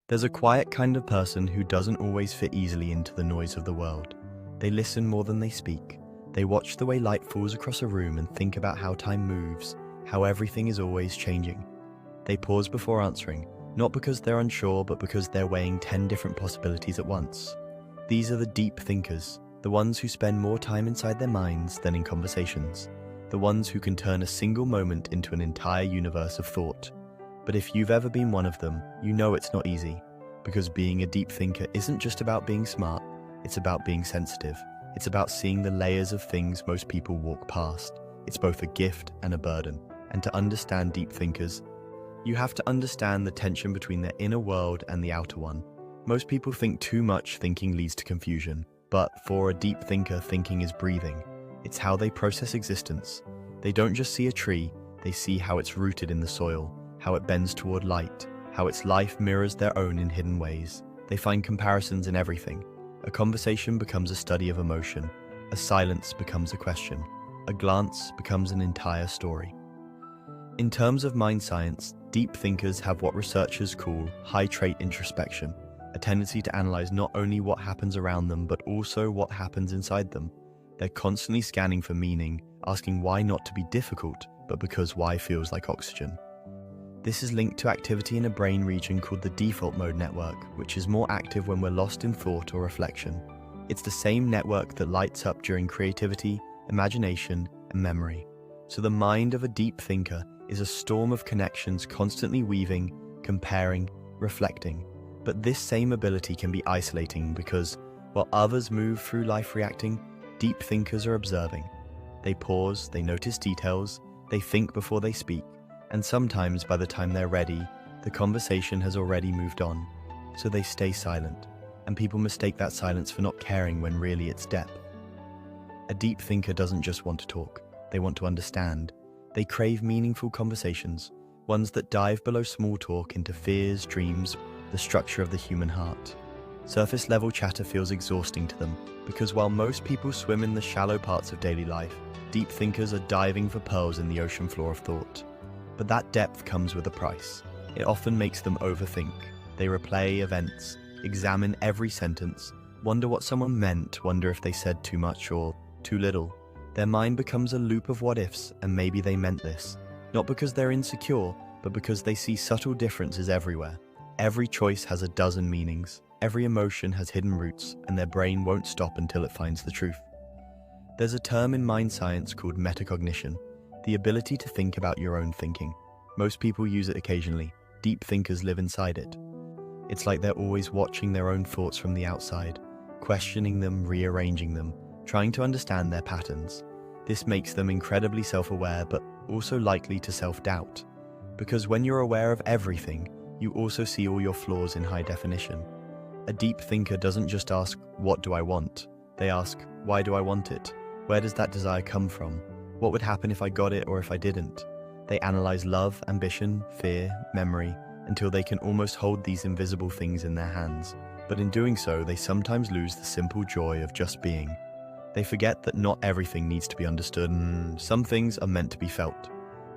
There's a quiet kind of person who doesn't always fit easily into the noise of the world. They listen more than they speak. They watch the way light falls across a room and think about how time moves, how everything is always changing. They pause before answering, not because they're unsure, but because they're weighing 10 different possibilities at once. These are the deep thinkers, the ones who spend more time inside their minds than in conversations, the ones who can turn a single moment into an entire universe of thought. But if you've ever been one of them, you know it's not easy, because being a deep thinker isn't just about being smart, it's about being sensitive. It's about seeing the layers of things most people walk past. It's both a gift and a burden. And to understand deep thinkers, you have to understand the tension between their inner world and the outer one. Most people think too much thinking leads to confusion, but for a deep thinker, thinking is breathing. It's how they process existence. They don't just see a tree, they see how it's rooted in the soil, how it bends toward light, how its life mirrors their own in hidden ways. They find comparisons in everything. A conversation becomes a study of emotion. A silence becomes a question. A glance becomes an entire story. In terms of mind science, deep thinkers have what researchers call high-trait introspection, a tendency to analyze not only what happens around them, but also what happens inside them. They're constantly scanning for meaning, asking why not to be difficult, but because why feels like oxygen. This is linked to activity in a brain region called the default mode network, which is more active when we're lost in thought or reflection. It's the same network that lights up during creativity, imagination, and memory. So the mind of a deep thinker is a storm of connections constantly weaving, comparing, reflecting. But this same ability can be isolating because, while others move through life reacting, deep thinkers are observing. They pause, they notice details, they think before they speak. And sometimes by the time they're ready, the conversation has already moved on, so they stay silent, and people mistake that silence for not caring when really it's depth. A deep thinker doesn't just want to talk, they want to understand. They crave meaningful conversations, ones that dive below small talk into fears, dreams, the structure of the human heart. Surface-level chatter feels exhausting to them, because while most people swim in the shallow parts of daily life, deep thinkers are diving for pearls in the ocean floor of thought. But that depth comes with a price. It often makes them overthink. They replay events, examine every sentence, wonder what someone meant, wonder if they said too much or too little. Their mind becomes a loop of what-ifs, and maybe they meant this. Not because they're insecure, but because they see subtle differences everywhere. Every choice has a dozen meanings. Every emotion has hidden roots, and their brain won't stop until it finds the truth. There's a term in mind science called metacognition, the ability to think about your own thinking. Most people use it occasionally. Deep thinkers live inside it. It's like they're always watching their own thoughts from the outside, questioning them, rearranging them, trying to understand their patterns. This makes them incredibly self-aware, but also likely to self-doubt. Because when you're aware of everything, you also see all your flaws in high definition. A deep thinker doesn't just ask, "What do I want?" They ask, "Why do I want it? Where does that desire come from? What would happen if I got it or if I didn't?" They analyze love, ambition, fear, memory, until they can almost hold these invisible things in their hands. But in doing so, they sometimes lose the simple joy of just being. They forget that not everything needs to be understood, and some things are meant to be felt.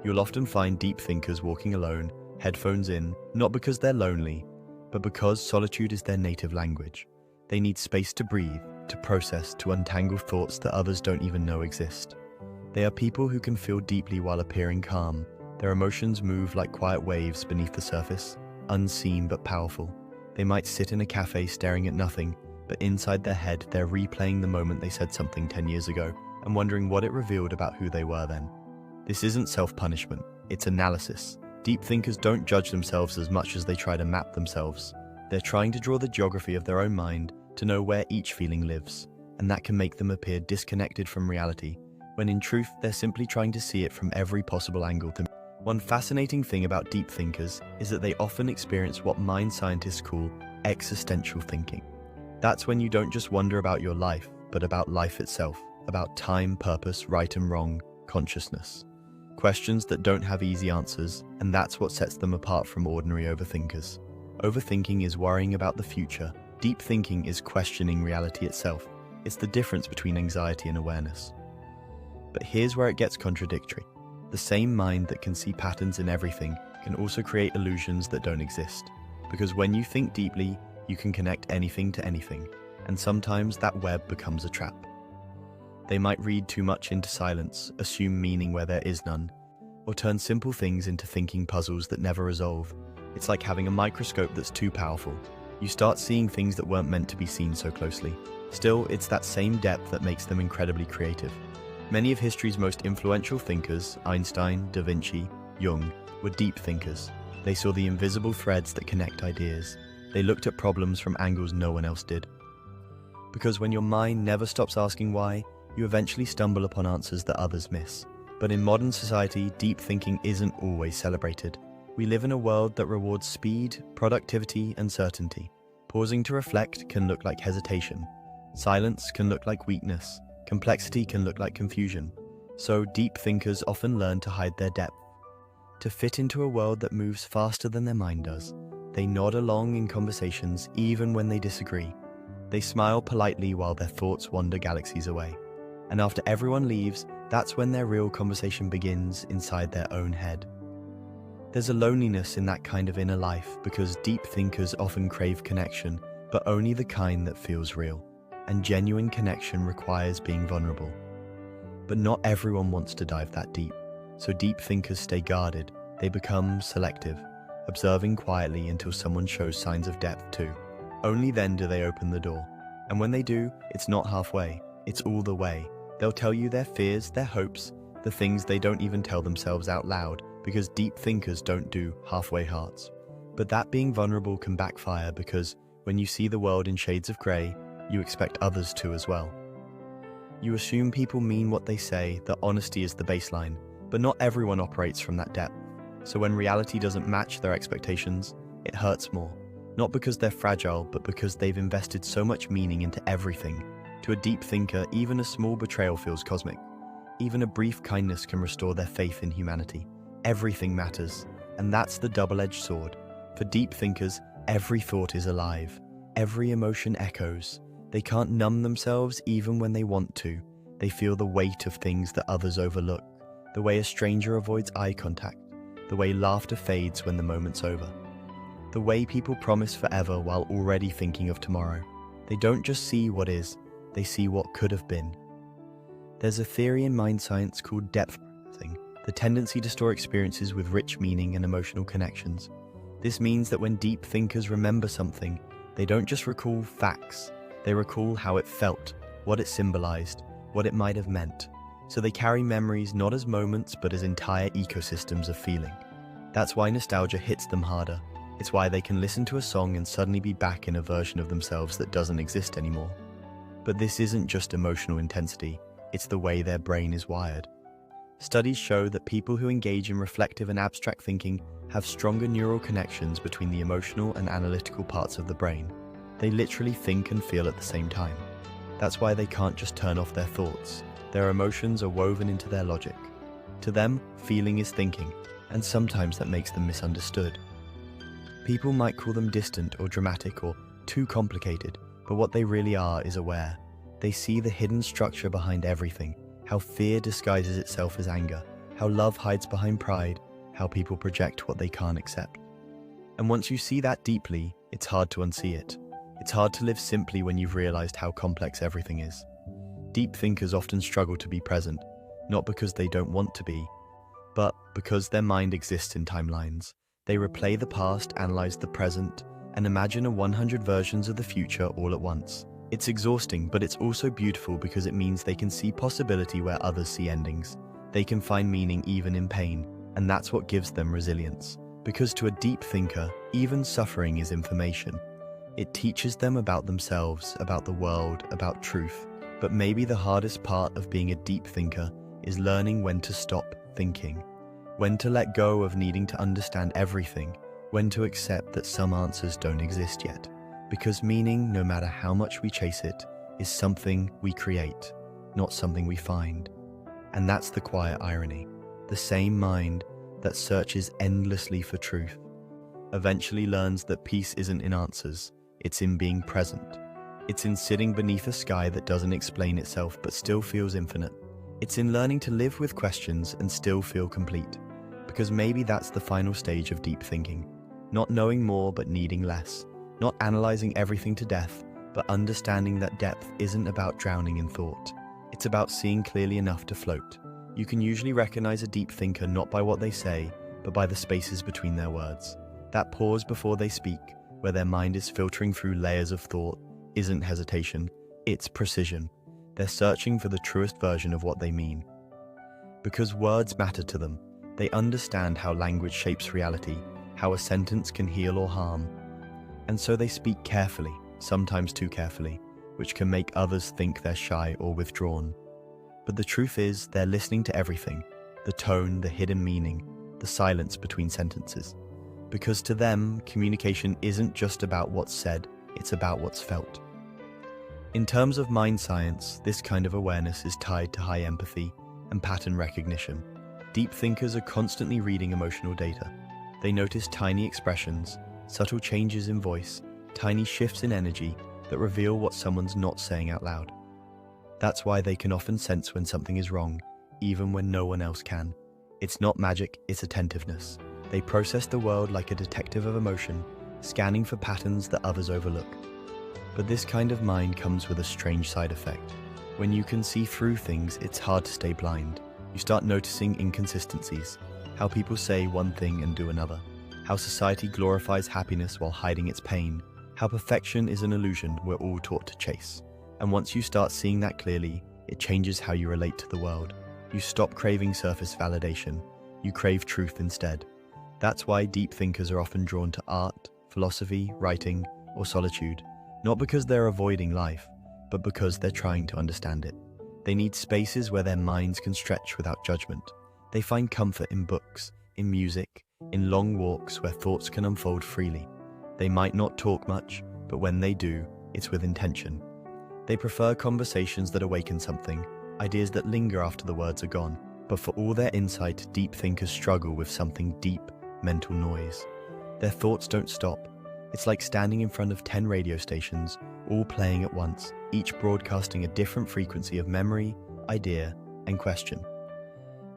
You'll often find deep thinkers walking alone, headphones in, not because they're lonely, but because solitude is their native language. They need space to breathe, to process, to untangle thoughts that others don't even know exist. They are people who can feel deeply while appearing calm. Their emotions move like quiet waves beneath the surface, unseen but powerful. They might sit in a cafe staring at nothing, but inside their head they're replaying the moment they said something 10 years ago and wondering what it revealed about who they were then. This isn't self-punishment, it's analysis. Deep thinkers don't judge themselves as much as they try to map themselves. They're trying to draw the geography of their own mind to know where each feeling lives, and that can make them appear disconnected from reality, when in truth they're simply trying to see it from every possible angle. One fascinating thing about deep thinkers is that they often experience what mind scientists call existential thinking. That's when you don't just wonder about your life, but about life itself, about time, purpose, right and wrong, consciousness. Questions that don't have easy answers, and that's what sets them apart from ordinary overthinkers. Overthinking is worrying about the future. Deep thinking is questioning reality itself. It's the difference between anxiety and awareness. But here's where it gets contradictory. The same mind that can see patterns in everything can also create illusions that don't exist. Because when you think deeply, you can connect anything to anything, and sometimes that web becomes a trap. They might read too much into silence, assume meaning where there is none, or turn simple things into thinking puzzles that never resolve. It's like having a microscope that's too powerful. You start seeing things that weren't meant to be seen so closely. Still, it's that same depth that makes them incredibly creative. Many of history's most influential thinkers, Einstein, Da Vinci, Jung, were deep thinkers. They saw the invisible threads that connect ideas. They looked at problems from angles no one else did. Because when your mind never stops asking why, you eventually stumble upon answers that others miss. But in modern society, deep thinking isn't always celebrated. We live in a world that rewards speed, productivity, and certainty. Pausing to reflect can look like hesitation. Silence can look like weakness. Complexity can look like confusion. So deep thinkers often learn to hide their depth. To fit into a world that moves faster than their mind does, they nod along in conversations even when they disagree. They smile politely while their thoughts wander galaxies away. And after everyone leaves, that's when their real conversation begins inside their own head. There's a loneliness in that kind of inner life because deep thinkers often crave connection, but only the kind that feels real. And genuine connection requires being vulnerable. But not everyone wants to dive that deep, so deep thinkers stay guarded. They become selective, observing quietly until someone shows signs of depth too. Only then do they open the door. And when they do, it's not halfway, it's all the way. They'll tell you their fears, their hopes, the things they don't even tell themselves out loud, because deep thinkers don't do halfway hearts. But that being vulnerable can backfire because when you see the world in shades of grey, you expect others to as well. You assume people mean what they say, that honesty is the baseline, but not everyone operates from that depth. So when reality doesn't match their expectations, it hurts more. Not because they're fragile, but because they've invested so much meaning into everything. To a deep thinker, even a small betrayal feels cosmic. Even a brief kindness can restore their faith in humanity. Everything matters, and that's the double-edged sword. For deep thinkers, every thought is alive. Every emotion echoes. They can't numb themselves even when they want to. They feel the weight of things that others overlook. The way a stranger avoids eye contact. The way laughter fades when the moment's over. The way people promise forever while already thinking of tomorrow. They don't just see what is, they see what could have been. There's a theory in mind science called depth processing, the tendency to store experiences with rich meaning and emotional connections. This means that when deep thinkers remember something, they don't just recall facts, they recall how it felt, what it symbolized, what it might have meant. So they carry memories not as moments but as entire ecosystems of feeling. That's why nostalgia hits them harder. It's why they can listen to a song and suddenly be back in a version of themselves that doesn't exist anymore. But this isn't just emotional intensity, it's the way their brain is wired. Studies show that people who engage in reflective and abstract thinking have stronger neural connections between the emotional and analytical parts of the brain. They literally think and feel at the same time. That's why they can't just turn off their thoughts. Their emotions are woven into their logic. To them, feeling is thinking, and sometimes that makes them misunderstood. People might call them distant or dramatic or too complicated, but what they really are is aware. They see the hidden structure behind everything, how fear disguises itself as anger, how love hides behind pride, how people project what they can't accept. And once you see that deeply, it's hard to unsee it. It's hard to live simply when you've realized how complex everything is. Deep thinkers often struggle to be present, not because they don't want to be, but because their mind exists in timelines. They replay the past, analyze the present, and imagine a 100 versions of the future all at once. It's exhausting, but it's also beautiful because it means they can see possibility where others see endings. They can find meaning even in pain, and that's what gives them resilience. Because to a deep thinker, even suffering is information. It teaches them about themselves, about the world, about truth. But maybe the hardest part of being a deep thinker is learning when to stop thinking. When to let go of needing to understand everything, when to accept that some answers don't exist yet. Because meaning, no matter how much we chase it, is something we create, not something we find. And that's the quiet irony. The same mind that searches endlessly for truth eventually learns that peace isn't in answers, it's in being present. It's in sitting beneath a sky that doesn't explain itself but still feels infinite. It's in learning to live with questions and still feel complete. Because maybe that's the final stage of deep thinking. not knowing more but needing less, not analyzing everything to death, but understanding that depth isn't about drowning in thought. It's about seeing clearly enough to float. You can usually recognize a deep thinker not by what they say, but by the spaces between their words. That pause before they speak, where their mind is filtering through layers of thought, isn't hesitation, it's precision. They're searching for the truest version of what they mean. Because words matter to them, they understand how language shapes reality, how a sentence can heal or harm. And so they speak carefully, sometimes too carefully, which can make others think they're shy or withdrawn. But the truth is, they're listening to everything, the tone, the hidden meaning, the silence between sentences. Because to them, communication isn't just about what's said, it's about what's felt. In terms of mind science, this kind of awareness is tied to high empathy and pattern recognition. Deep thinkers are constantly reading emotional data. They notice tiny expressions, subtle changes in voice, tiny shifts in energy that reveal what someone's not saying out loud. That's why they can often sense when something is wrong, even when no one else can. It's not magic, it's attentiveness. They process the world like a detective of emotion, scanning for patterns that others overlook. But this kind of mind comes with a strange side effect. When you can see through things, it's hard to stay blind. You start noticing inconsistencies, how people say one thing and do another, how society glorifies happiness while hiding its pain, how perfection is an illusion we're all taught to chase. And once you start seeing that clearly, it changes how you relate to the world. You stop craving surface validation. You crave truth instead. That's why deep thinkers are often drawn to art, philosophy, writing, or solitude, not because they're avoiding life, but because they're trying to understand it. They need spaces where their minds can stretch without judgment. They find comfort in books, in music, in long walks where thoughts can unfold freely. They might not talk much, but when they do, it's with intention. They prefer conversations that awaken something, ideas that linger after the words are gone. But for all their insight, deep thinkers struggle with something deep, mental noise. Their thoughts don't stop. It's like standing in front of 10 radio stations, all playing at once, each broadcasting a different frequency of memory, idea, and question.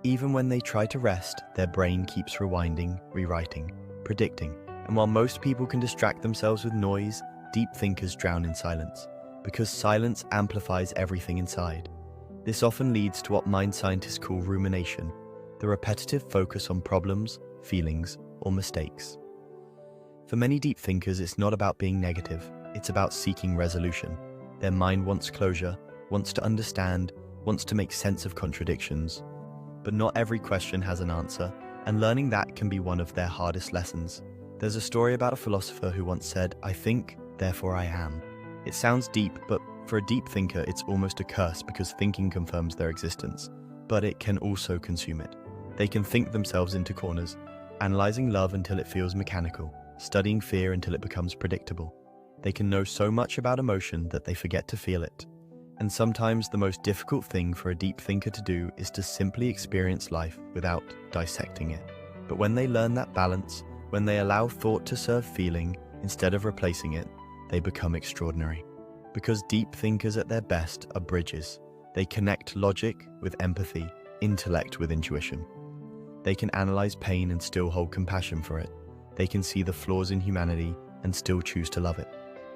Even when they try to rest, their brain keeps rewinding, rewriting, predicting. And while most people can distract themselves with noise, deep thinkers drown in silence, because silence amplifies everything inside. This often leads to what mind scientists call rumination, the repetitive focus on problems, feelings, or mistakes. For many deep thinkers, it's not about being negative, it's about seeking resolution. Their mind wants closure, wants to understand, wants to make sense of contradictions. But not every question has an answer, and learning that can be one of their hardest lessons. There's a story about a philosopher who once said, "I think, therefore I am." It sounds deep, but for a deep thinker, it's almost a curse because thinking confirms their existence, but it can also consume it. They can think themselves into corners, analyzing love until it feels mechanical, studying fear until it becomes predictable. They can know so much about emotion that they forget to feel it. And sometimes the most difficult thing for a deep thinker to do is to simply experience life without dissecting it. But when they learn that balance, when they allow thought to serve feeling instead of replacing it, they become extraordinary. Because deep thinkers at their best are bridges. They connect logic with empathy, intellect with intuition. They can analyze pain and still hold compassion for it. They can see the flaws in humanity and still choose to love it.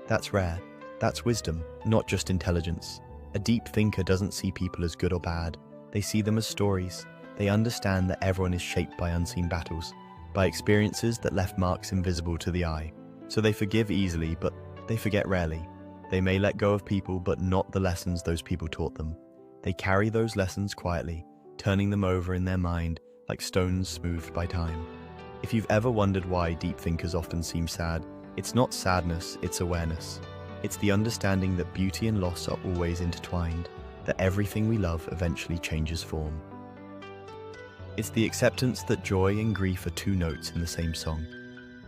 That's rare. That's wisdom, not just intelligence. A deep thinker doesn't see people as good or bad. They see them as stories. They understand that everyone is shaped by unseen battles, by experiences that left marks invisible to the eye. So they forgive easily, but they forget rarely. They may let go of people, but not the lessons those people taught them. They carry those lessons quietly, turning them over in their mind like stones smoothed by time. If you've ever wondered why deep thinkers often seem sad, it's not sadness, it's awareness. It's the understanding that beauty and loss are always intertwined, that everything we love eventually changes form. It's the acceptance that joy and grief are two notes in the same song,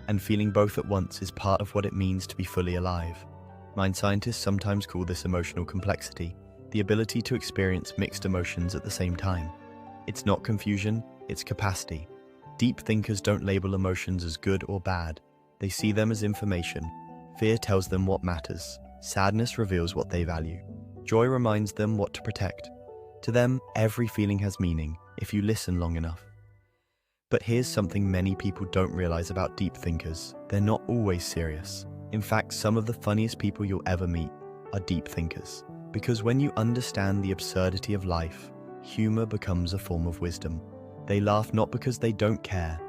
and feeling both at once is part of what it means to be fully alive. Mind scientists sometimes call this emotional complexity, the ability to experience mixed emotions at the same time. It's not confusion, it's capacity. Deep thinkers don't label emotions as good or bad. They see them as information. Fear tells them what matters. Sadness reveals what they value. Joy reminds them what to protect. To them, every feeling has meaning if you listen long enough. But here's something many people don't realize about deep thinkers. They're not always serious. In fact, some of the funniest people you'll ever meet are deep thinkers. Because when you understand the absurdity of life, humor becomes a form of wisdom. They laugh not because they don't care,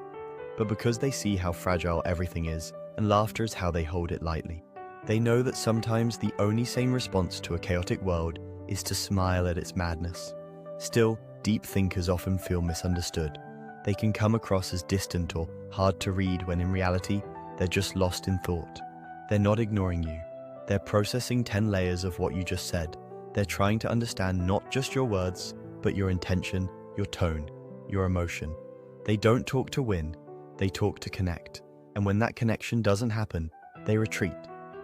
but because they see how fragile everything is, and laughter is how they hold it lightly. They know that sometimes the only sane response to a chaotic world is to smile at its madness. Still, deep thinkers often feel misunderstood. They can come across as distant or hard to read when in reality, they're just lost in thought. They're not ignoring you. They're processing 10 layers of what you just said. They're trying to understand not just your words, but your intention, your tone, your emotion. They don't talk to win, they talk to connect. And when that connection doesn't happen, they retreat.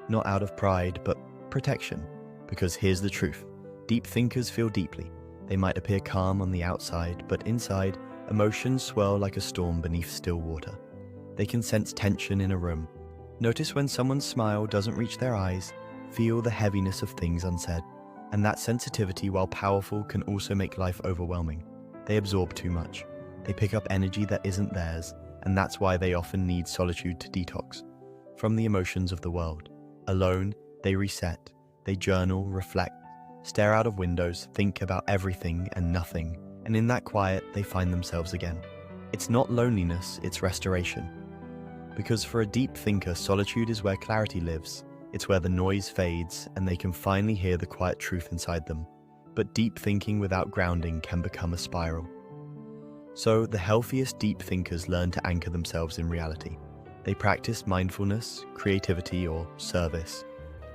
Not out of pride, but protection. Because here's the truth. Deep thinkers feel deeply. They might appear calm on the outside, but inside, emotions swirl like a storm beneath still water. They can sense tension in a room. Notice when someone's smile doesn't reach their eyes, feel the heaviness of things unsaid. And that sensitivity, while powerful, can also make life overwhelming. They absorb too much. They pick up energy that isn't theirs, and that's why they often need solitude to detox from the emotions of the world. Alone, they reset. They journal, reflect, stare out of windows, think about everything and nothing, and in that quiet, they find themselves again. It's not loneliness, it's restoration. Because for a deep thinker, solitude is where clarity lives. It's where the noise fades and they can finally hear the quiet truth inside them. But deep thinking without grounding can become a spiral. So, the healthiest deep thinkers learn to anchor themselves in reality. They practice mindfulness, creativity, or service,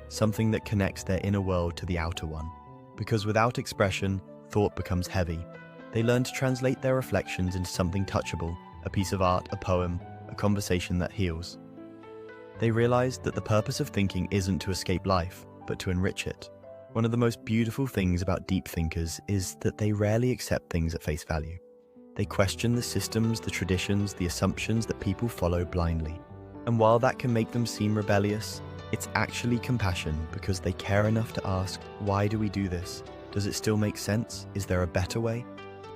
something that connects their inner world to the outer one. Because without expression, thought becomes heavy. They learn to translate their reflections into something touchable, a piece of art, a poem, a conversation that heals. They realize that the purpose of thinking isn't to escape life, but to enrich it. One of the most beautiful things about deep thinkers is that they rarely accept things at face value. They question the systems, the traditions, the assumptions that people follow blindly. And while that can make them seem rebellious, it's actually compassion because they care enough to ask, why do we do this? Does it still make sense? Is there a better way?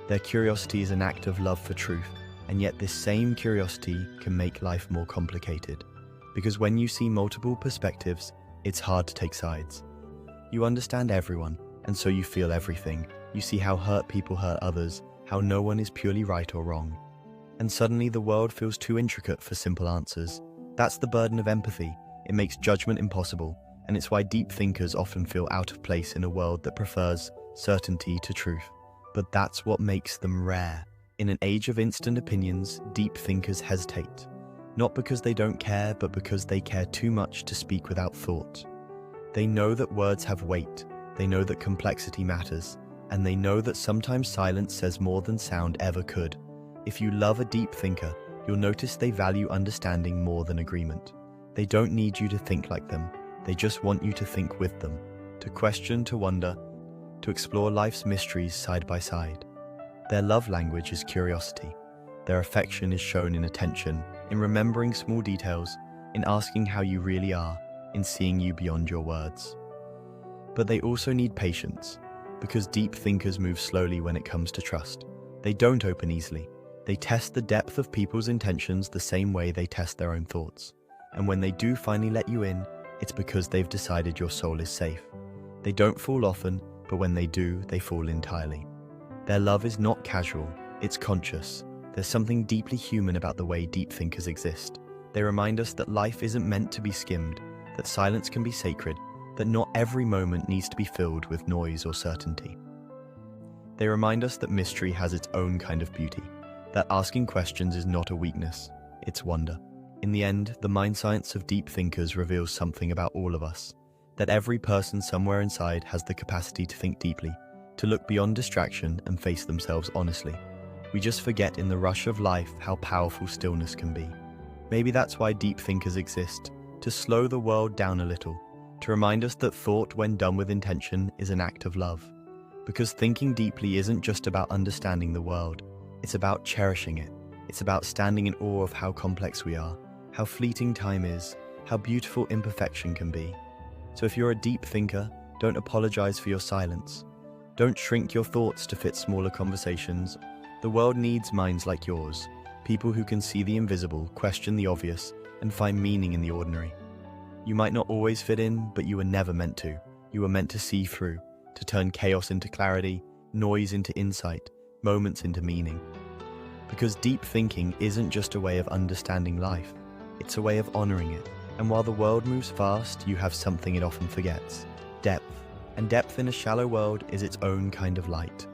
Their curiosity is an act of love for truth, and yet this same curiosity can make life more complicated. Because when you see multiple perspectives, it's hard to take sides. You understand everyone, and so you feel everything. You see how hurt people hurt others, how no one is purely right or wrong. And suddenly the world feels too intricate for simple answers. That's the burden of empathy. It makes judgment impossible, and it's why deep thinkers often feel out of place in a world that prefers certainty to truth. But that's what makes them rare. In an age of instant opinions, deep thinkers hesitate. Not because they don't care, but because they care too much to speak without thought. They know that words have weight, they know that complexity matters, and they know that sometimes silence says more than sound ever could. If you love a deep thinker, you'll notice they value understanding more than agreement. They don't need you to think like them, they just want you to think with them, to question, to wonder, to explore life's mysteries side by side. Their love language is curiosity. Their affection is shown in attention, in remembering small details, in asking how you really are, in seeing you beyond your words. But they also need patience, because deep thinkers move slowly when it comes to trust. They don't open easily. They test the depth of people's intentions the same way they test their own thoughts. And when they do finally let you in, it's because they've decided your soul is safe. They don't fall often, but when they do, they fall entirely. Their love is not casual, it's conscious. There's something deeply human about the way deep thinkers exist. They remind us that life isn't meant to be skimmed, that silence can be sacred, that not every moment needs to be filled with noise or certainty. They remind us that mystery has its own kind of beauty, that asking questions is not a weakness, it's wonder. In the end, the mind science of deep thinkers reveals something about all of us, that every person somewhere inside has the capacity to think deeply, to look beyond distraction and face themselves honestly. We just forget in the rush of life how powerful stillness can be. Maybe that's why deep thinkers exist, to slow the world down a little, to remind us that thought, when done with intention, is an act of love. Because thinking deeply isn't just about understanding the world, it's about cherishing it. It's about standing in awe of how complex we are, how fleeting time is, how beautiful imperfection can be. So if you're a deep thinker, don't apologize for your silence. Don't shrink your thoughts to fit smaller conversations. The world needs minds like yours, People who can see the invisible, question the obvious, and find meaning in the ordinary. You might not always fit in, but you were never meant to. You were meant to see through, to turn chaos into clarity, noise into insight, moments into meaning. Because deep thinking isn't just a way of understanding life, it's a way of honoring it. And while the world moves fast, you have something it often forgets: depth. And depth in a shallow world is its own kind of light.